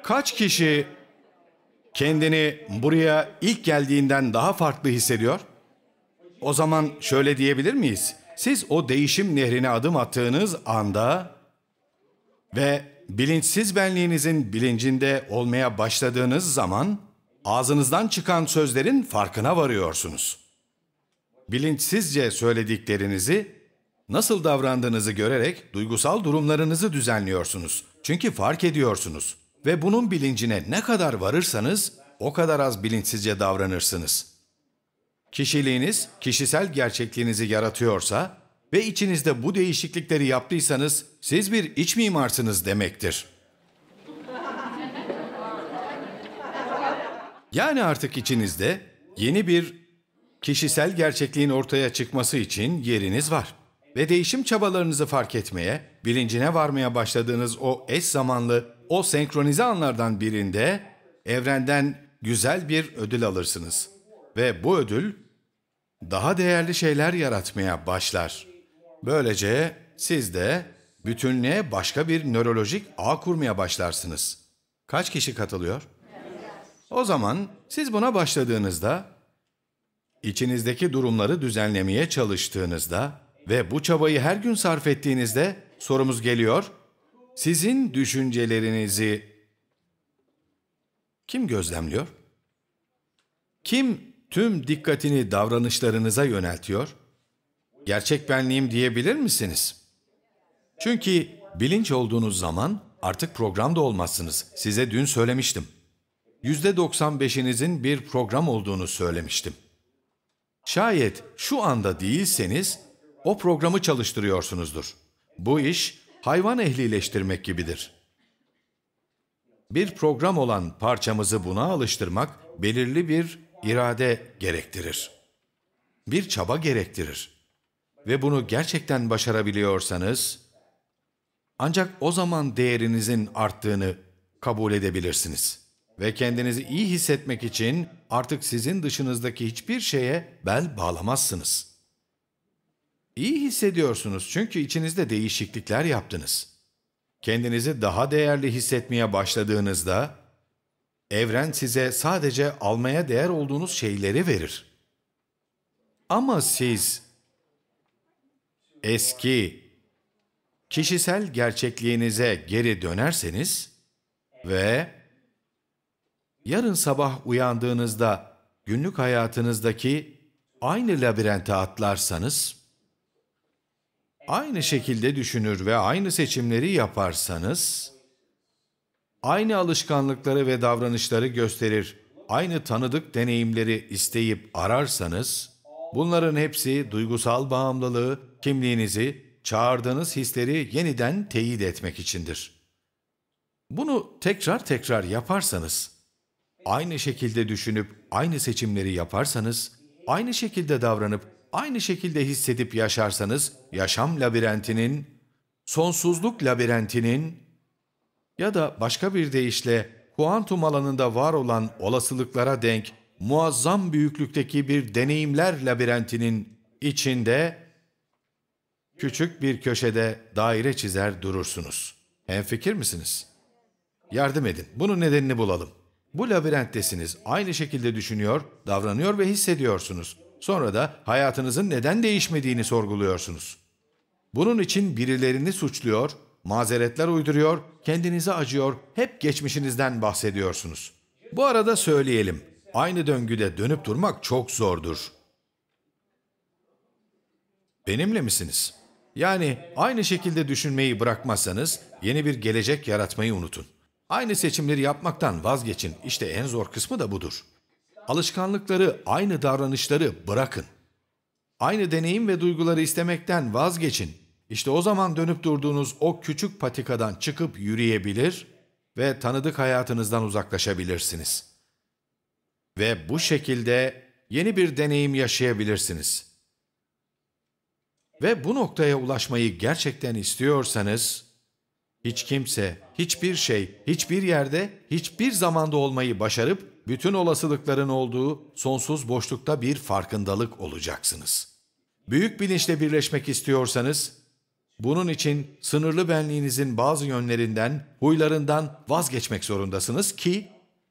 Kaç kişi kendini buraya ilk geldiğinden daha farklı hissediyor? O zaman şöyle diyebilir miyiz? Siz o değişim nehrine adım attığınız anda ve bilinçsiz benliğinizin bilincinde olmaya başladığınız zaman ağzınızdan çıkan sözlerin farkına varıyorsunuz. Bilinçsizce söylediklerinizi, nasıl davrandığınızı görerek duygusal durumlarınızı düzenliyorsunuz. Çünkü fark ediyorsunuz ve bunun bilincine ne kadar varırsanız o kadar az bilinçsizce davranırsınız. Kişiliğiniz, kişisel gerçekliğinizi yaratıyorsa ve içinizde bu değişiklikleri yaptıysanız siz bir iç mimarsınız demektir. Yani artık içinizde yeni bir kişisel gerçekliğin ortaya çıkması için yeriniz var. Ve değişim çabalarınızı fark etmeye, bilincine varmaya başladığınız o eş zamanlı, o senkronize anlardan birinde evrenden güzel bir ödül alırsınız. Ve bu ödül daha değerli şeyler yaratmaya başlar. Böylece siz de bütünlüğe başka bir nörolojik ağ kurmaya başlarsınız. Kaç kişi katılıyor? O zaman siz buna başladığınızda, içinizdeki durumları düzenlemeye çalıştığınızda ve bu çabayı her gün sarf ettiğinizde sorumuz geliyor. Sizin düşüncelerinizi kim gözlemliyor? Kim tüm dikkatini davranışlarınıza yöneltiyor? Gerçek benliğim diyebilir misiniz? Çünkü bilinç olduğunuz zaman artık programda olmazsınız. Size dün söylemiştim. %95'inizin bir program olduğunu söylemiştim. Şayet şu anda değilseniz o programı çalıştırıyorsunuzdur. Bu iş hayvan ehlileştirmek gibidir. Bir program olan parçamızı buna alıştırmak belirli bir irade gerektirir. Bir çaba gerektirir. Ve bunu gerçekten başarabiliyorsanız ancak o zaman değerinizin arttığını kabul edebilirsiniz. Ve kendinizi iyi hissetmek için artık sizin dışınızdaki hiçbir şeye bel bağlamazsınız. İyi hissediyorsunuz çünkü içinizde değişiklikler yaptınız. Kendinizi daha değerli hissetmeye başladığınızda evren size sadece almaya değer olduğunuz şeyleri verir. Ama siz eski kişisel gerçekliğinize geri dönerseniz ve yarın sabah uyandığınızda günlük hayatınızdaki aynı labirente atlarsanız, aynı şekilde düşünür ve aynı seçimleri yaparsanız, aynı alışkanlıkları ve davranışları gösterir, aynı tanıdık deneyimleri isteyip ararsanız, bunların hepsi duygusal bağımlılığı, kimliğinizi, çağırdığınız hisleri yeniden teyit etmek içindir. Bunu tekrar tekrar yaparsanız, aynı şekilde düşünüp aynı seçimleri yaparsanız, aynı şekilde davranıp aynı şekilde hissedip yaşarsanız, yaşam labirentinin, sonsuzluk labirentinin ya da başka bir deyişle kuantum alanında var olan olasılıklara denk muazzam büyüklükteki bir deneyimler labirentinin içinde küçük bir köşede daire çizer durursunuz. Hemfikir misiniz? Yardım edin. Bunun nedenini bulalım. Bu labirenttesiniz. Aynı şekilde düşünüyor, davranıyor ve hissediyorsunuz. Sonra da hayatınızın neden değişmediğini sorguluyorsunuz. Bunun için birilerini suçluyor, mazeretler uyduruyor, kendinize acıyor, hep geçmişinizden bahsediyorsunuz. Bu arada söyleyelim, aynı döngüde dönüp durmak çok zordur. Benimle misiniz? Yani aynı şekilde düşünmeyi bırakmazsanız yeni bir gelecek yaratmayı unutun. Aynı seçimleri yapmaktan vazgeçin. İşte en zor kısmı da budur. Alışkanlıkları, aynı davranışları bırakın. Aynı deneyim ve duyguları istemekten vazgeçin. İşte o zaman dönüp durduğunuz o küçük patikadan çıkıp yürüyebilir ve tanıdık hayatınızdan uzaklaşabilirsiniz. Ve bu şekilde yeni bir deneyim yaşayabilirsiniz. Ve bu noktaya ulaşmayı gerçekten istiyorsanız, hiç kimse, hiçbir şey, hiçbir yerde, hiçbir zamanda olmayı başarıp, bütün olasılıkların olduğu sonsuz boşlukta bir farkındalık olacaksınız. Büyük bilinçle birleşmek istiyorsanız, Bunun için sınırlı benliğinizin bazı yönlerinden, huylarından vazgeçmek zorundasınız ki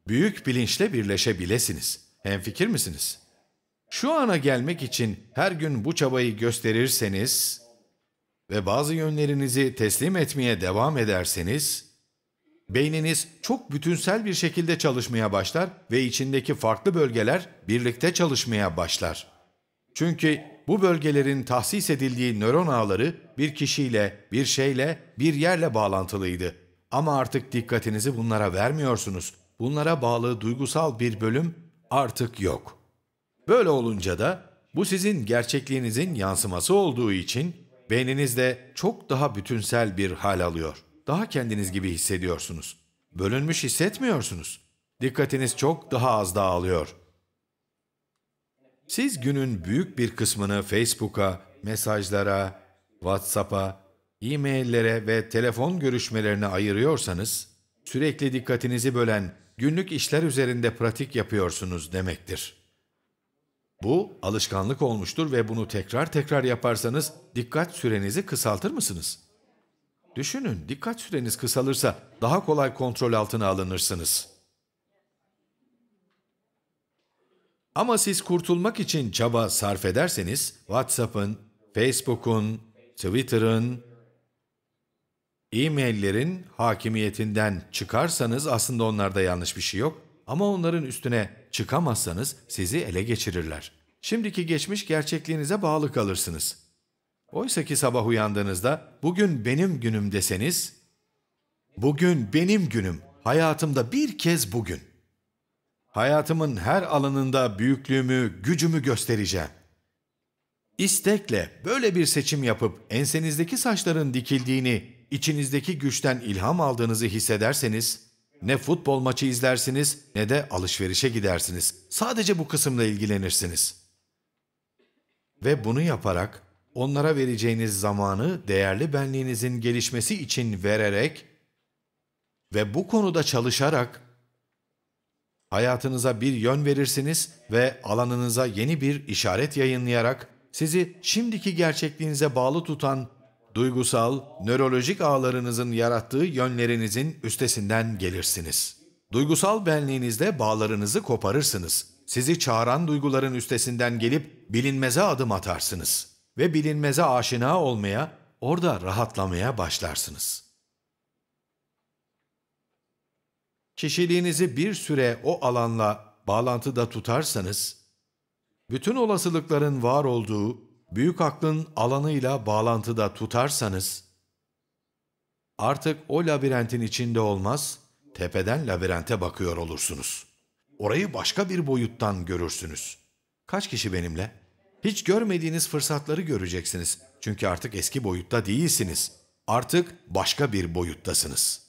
büyük bilinçle birleşebilesiniz. Hemfikir misiniz? Şu ana gelmek için her gün bu çabayı gösterirseniz ve bazı yönlerinizi teslim etmeye devam ederseniz, beyniniz çok bütünsel bir şekilde çalışmaya başlar ve içindeki farklı bölgeler birlikte çalışmaya başlar. Çünkü bu bölgelerin tahsis edildiği nöron ağları bir kişiyle, bir şeyle, bir yerle bağlantılıydı. Ama artık dikkatinizi bunlara vermiyorsunuz. Bunlara bağlı duygusal bir bölüm artık yok. Böyle olunca da bu sizin gerçekliğinizin yansıması olduğu için beyninizde çok daha bütünsel bir hal alıyor. Daha kendiniz gibi hissediyorsunuz. Bölünmüş hissetmiyorsunuz. Dikkatiniz çok daha az dağılıyor. Siz günün büyük bir kısmını Facebook'a, mesajlara, WhatsApp'a, e-maillere ve telefon görüşmelerine ayırıyorsanız, sürekli dikkatinizi bölen günlük işler üzerinde pratik yapıyorsunuz demektir. Bu alışkanlık olmuştur ve bunu tekrar tekrar yaparsanız dikkat sürenizi kısaltır mısınız? Düşünün, dikkat süreniz kısalırsa daha kolay kontrol altına alınırsınız. Ama siz kurtulmak için çaba sarf ederseniz, WhatsApp'ın, Facebook'un, Twitter'ın, e-maillerin hakimiyetinden çıkarsanız aslında onlarda yanlış bir şey yok. Ama onların üstüne çıkamazsanız sizi ele geçirirler. Şimdiki geçmiş gerçekliğinize bağlı kalırsınız. Oysa ki sabah uyandığınızda bugün benim günüm deseniz, bugün benim günüm, hayatımda bir kez bugün. Hayatımın her alanında büyüklüğümü, gücümü göstereceğim. İstekle böyle bir seçim yapıp ensenizdeki saçların dikildiğini, içinizdeki güçten ilham aldığınızı hissederseniz, ne futbol maçı izlersiniz ne de alışverişe gidersiniz. Sadece bu kısımla ilgilenirsiniz. Ve bunu yaparak onlara vereceğiniz zamanı değerli benliğinizin gelişmesi için vererek ve bu konuda çalışarak hayatınıza bir yön verirsiniz ve alanınıza yeni bir işaret yayınlayarak sizi şimdiki gerçekliğinize bağlı tutan duygusal, nörolojik ağlarınızın yarattığı yönlerinizin üstesinden gelirsiniz. Duygusal benliğinizde bağlarınızı koparırsınız. Sizi çağıran duyguların üstesinden gelip bilinmeze adım atarsınız. Ve bilinmeze aşina olmaya, orada rahatlamaya başlarsınız. Kişiliğinizi bir süre o alanla bağlantıda tutarsanız, bütün olasılıkların var olduğu büyük aklın alanıyla bağlantıda tutarsanız, artık o labirentin içinde olmaz, tepeden labirente bakıyor olursunuz. Orayı başka bir boyuttan görürsünüz. Kaç kişi benimle? Hiç görmediğiniz fırsatları göreceksiniz. Çünkü artık eski boyutta değilsiniz. Artık başka bir boyuttasınız.